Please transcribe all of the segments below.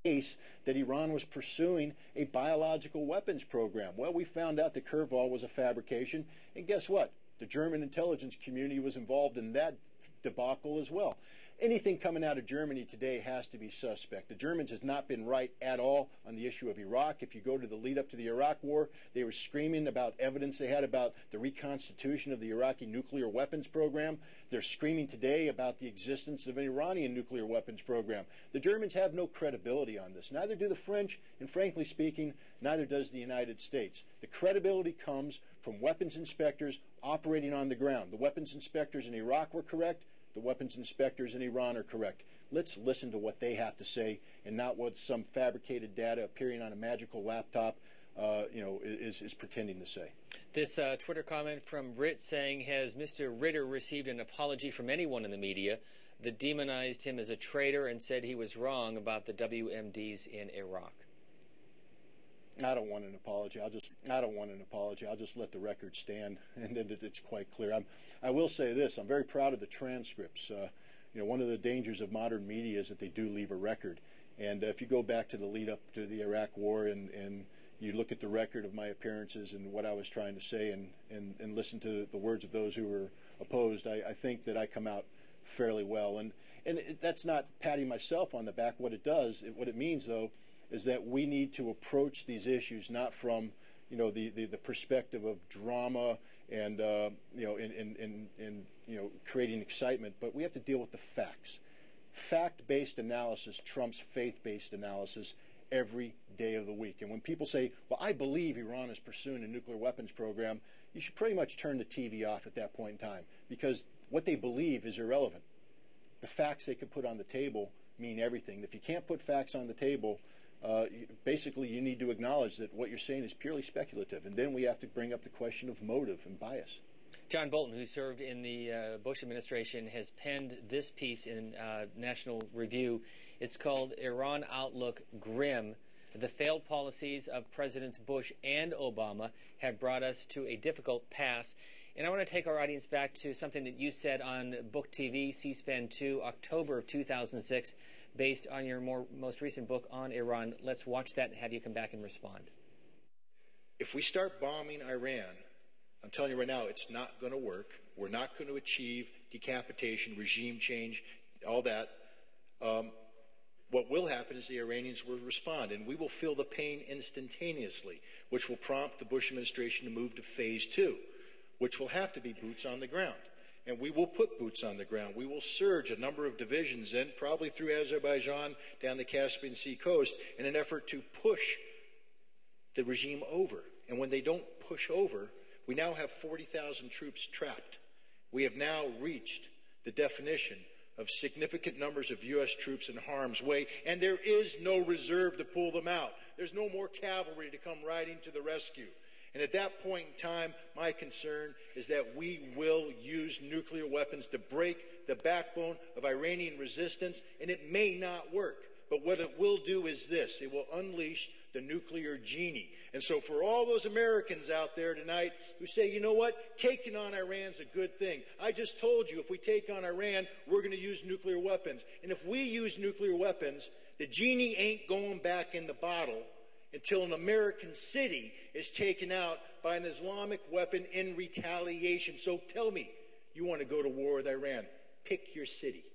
case that Iran was pursuing a biological weapons program. Well, we found out the curveball was a fabrication, and guess what? The German intelligence community was involved in that debacle as well. Anything coming out of Germany today has to be suspect. The Germans has not been right at all on the issue of Iraq. If you go to the lead up to the Iraq war, they were screaming about evidence they had about the reconstitution of the Iraqi nuclear weapons program. They're screaming today about the existence of an Iranian nuclear weapons program. The Germans have no credibility on this. Neither do the French, and frankly speaking, neither does the United States. The credibility comes from weapons inspectors operating on the ground. The weapons inspectors in Iraq were correct. The weapons inspectors in Iran are correct. Let's listen to what they have to say and not what some fabricated data appearing on a magical laptop is pretending to say. This Twitter comment from Ritter saying, has Mr. Ritter received an apology from anyone in the media that demonized him as a traitor and said he was wrong about the WMDs in Iraq? I don't want an apology. I'll just let the record stand, and it's quite clear. I will say this: I'm very proud of the transcripts. One of the dangers of modern media is that they do leave a record. And if you go back to the lead up to the Iraq War and you look at the record of my appearances and what I was trying to say and listen to the words of those who were opposed, I think that I come out fairly well. And that's not patting myself on the back. What it means, though, is that we need to approach these issues not from the perspective of drama and creating excitement, but we have to deal with the facts. Fact-based analysis trumps faith-based analysis every day of the week. And when people say, well, I believe Iran is pursuing a nuclear weapons program, you should pretty much turn the TV off at that point in time, because what they believe is irrelevant. The facts they can put on the table mean everything. If you can't put facts on the table, basically you need to acknowledge that what you're saying is purely speculative. And then we have to bring up the question of motive and bias. John Bolton, who served in the Bush administration, has penned this piece in National Review. It's called Iran Outlook Grim. The failed policies of Presidents Bush and Obama have brought us to a difficult pass. And I want to take our audience back to something that you said on Book TV, C-SPAN 2, October of 2006, based on your most recent book on Iran. Let's watch that and have you come back and respond. If we start bombing Iran, I'm telling you right now, it's not going to work. We're not going to achieve decapitation, regime change, all that. What will happen is the Iranians will respond, and we will feel the pain instantaneously, which will prompt the Bush administration to move to phase 2, which will have to be boots on the ground. And we will put boots on the ground. We will surge a number of divisions in, probably through Azerbaijan, down the Caspian Sea coast, in an effort to push the regime over. And when they don't push over, we now have 40,000 troops trapped. We have now reached the definition of significant numbers of U.S. troops in harm's way, and there is no reserve to pull them out. There's no more cavalry to come riding to the rescue. And at that point in time, my concern is that we will use nuclear weapons to break the backbone of Iranian resistance, and it may not work. But what it will do is this: it will unleash the nuclear genie. And so for all those Americans out there tonight who say, you know what, taking on Iran's a good thing. I just told you, if we take on Iran, we're going to use nuclear weapons. And if we use nuclear weapons, the genie ain't going back in the bottle until an American city is taken out by an Islamic weapon in retaliation. So tell me, you want to go to war with Iran? Pick your city.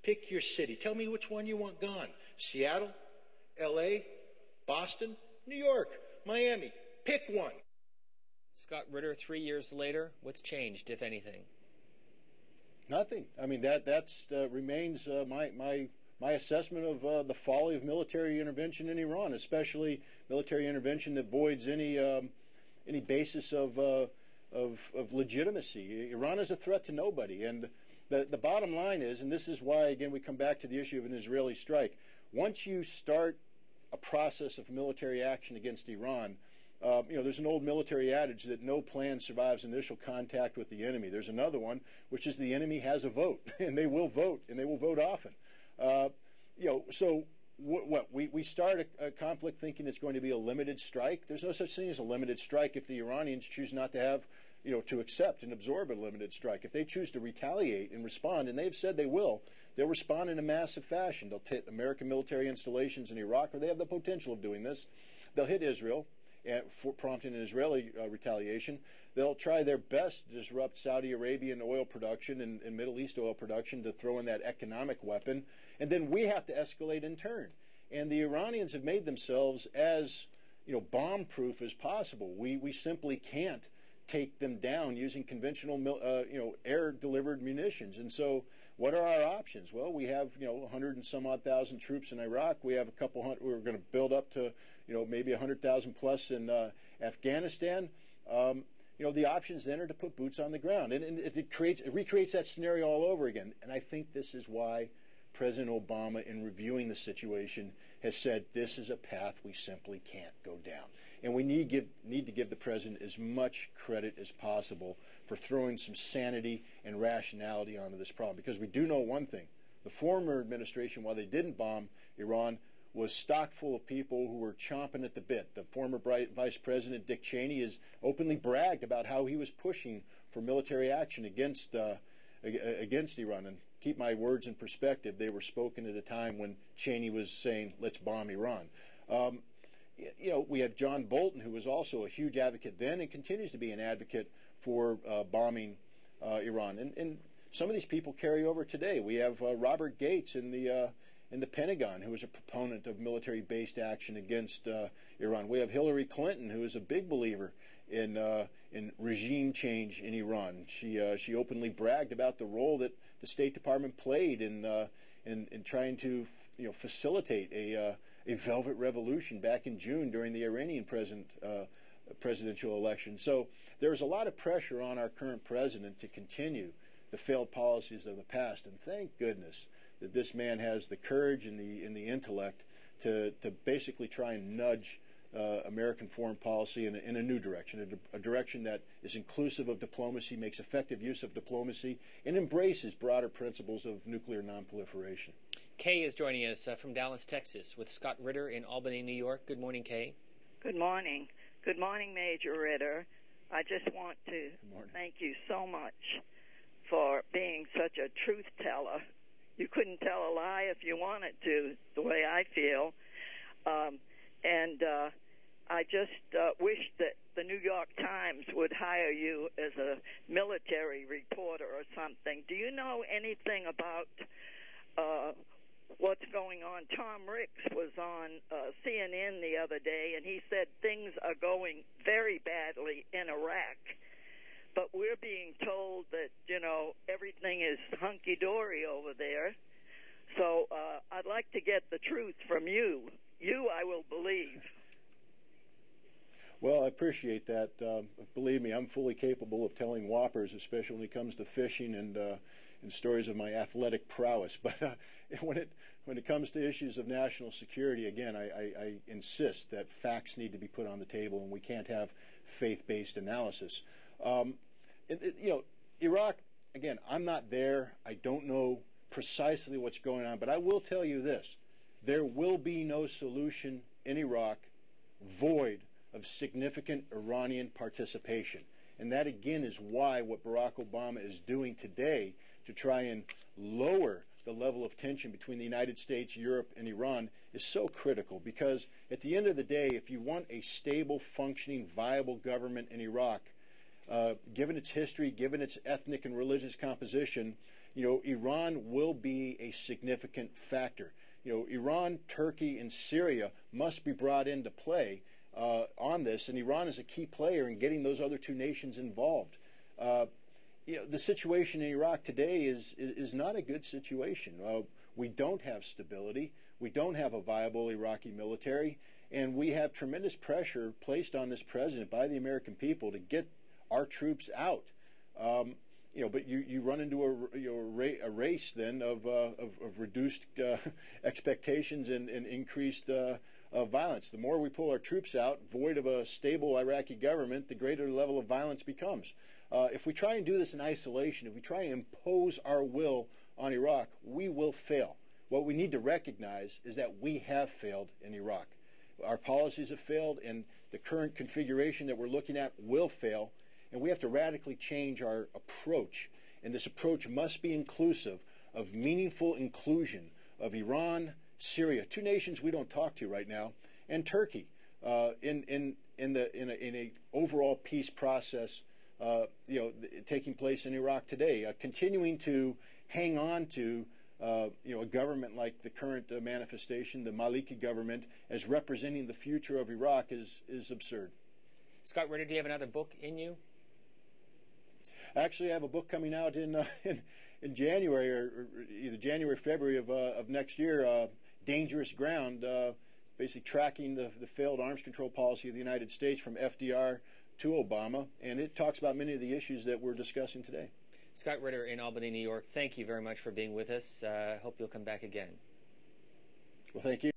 Pick your city. Tell me which one you want gone. Seattle, L.A., Boston, New York, Miami. Pick one. Scott Ritter, 3 years later, what's changed, if anything? Nothing. I mean, that remains my assessment of the folly of military intervention in Iran, especially military intervention that voids any basis of legitimacy. Iran is a threat to nobody, and the bottom line is, and this is why, again, we come back to the issue of an Israeli strike. Once you start a process of military action against Iran, there's an old military adage that no plan survives initial contact with the enemy. There's another one, which is the enemy has a vote, and they will vote, and they will vote often. So we start a conflict thinking it's going to be a limited strike. There's no such thing as a limited strike if the Iranians choose not to have, to accept and absorb a limited strike. If they choose to retaliate and respond, and they've said they will, they'll respond in a massive fashion. They'll hit American military installations in Iraq, or they have the potential of doing this. They'll hit Israel, prompting an Israeli retaliation. They'll try their best to disrupt Saudi Arabian oil production and Middle East oil production to throw in that economic weapon. And then we have to escalate in turn. And the Iranians have made themselves as bomb-proof as possible. We simply can't take them down using conventional air-delivered munitions. And so what are our options? Well, we have 100 and some odd thousand troops in Iraq. We have a couple hundred. We're going to build up to maybe 100,000 plus in Afghanistan. The options then are to put boots on the ground, and it recreates that scenario all over again. And I think this is why President Obama, in reviewing the situation, has said this is a path we simply can't go down. And we need to give the president as much credit as possible for throwing some sanity and rationality onto this problem. Because we do know one thing. The former administration, while they didn't bomb Iran, was stock full of people who were chomping at the bit. The former Vice President, Dick Cheney, has openly bragged about how he was pushing for military action against Iran. And keep my words in perspective, they were spoken at a time when Cheney was saying, let's bomb Iran. We have John Bolton, who was also a huge advocate then and continues to be an advocate for bombing Iran. And some of these people carry over today. We have Robert Gates in the Pentagon, who is a proponent of military-based action against Iran. We have Hillary Clinton, who is a big believer in regime change in Iran. She openly bragged about the role that the State Department played in trying to facilitate a velvet revolution back in June during the Iranian presidential election. So there's a lot of pressure on our current president to continue the failed policies of the past, and thank goodness that this man has the courage and the intellect to basically try and nudge American foreign policy in a new direction, a direction that is inclusive of diplomacy, makes effective use of diplomacy, and embraces broader principles of nuclear nonproliferation. Kay is joining us from Dallas, Texas, with Scott Ritter in Albany, New York. Good morning, Kay. Good morning. Good morning, Major Ritter. I just want to thank you so much for being such a truth teller. You couldn't tell a lie if you wanted to, the way I feel. I just wish that the New York Times would hire you as a military reporter or something. Do you know anything about what's going on? Tom Ricks was on CNN the other day, and he said things are going very badly in Iraq. But we're being told that, everything is hunky-dory over there. So I'd like to get the truth from you. You, I will believe. Well, I appreciate that. Believe me, I'm fully capable of telling whoppers, especially when it comes to fishing and stories of my athletic prowess. But when it comes to issues of national security, again, I insist that facts need to be put on the table, and we can't have faith-based analysis. Iraq, again, I'm not there. I don't know precisely what's going on, but I will tell you this. There will be no solution in Iraq void of significant Iranian participation. And that, again, is why what Barack Obama is doing today to try and lower the level of tension between the United States, Europe, and Iran is so critical. Because at the end of the day, if you want a stable, functioning, viable government in Iraq, given its history, given its ethnic and religious composition, Iran will be a significant factor. Iran, Turkey, and Syria must be brought into play on this, and Iran is a key player in getting those other two nations involved. The situation in Iraq today is not a good situation. We don't have stability. We don't have a viable Iraqi military, and we have tremendous pressure placed on this president by the American people to get our troops out. But you run into a race then of reduced expectations and increased violence. The more we pull our troops out, void of a stable Iraqi government, the greater the level of violence becomes. If we try and do this in isolation, if we try and impose our will on Iraq, we will fail. What we need to recognize is that we have failed in Iraq. Our policies have failed, and the current configuration that we're looking at will fail. And we have to radically change our approach. And this approach must be inclusive of meaningful inclusion of Iran, Syria, two nations we don't talk to right now, and Turkey in a overall peace process, taking place in Iraq today, continuing to hang on to a government like the current manifestation, the Maliki government, as representing the future of Iraq is absurd. Scott Ritter, do you have another book in you? Actually, I have a book coming out in January, or either January, February of next year. Dangerous Ground, basically tracking the failed arms control policy of the United States from FDR to Obama, and it talks about many of the issues that we're discussing today. Scott Ritter in Albany, New York, thank you very much for being with us. Hope you'll come back again. Well, thank you.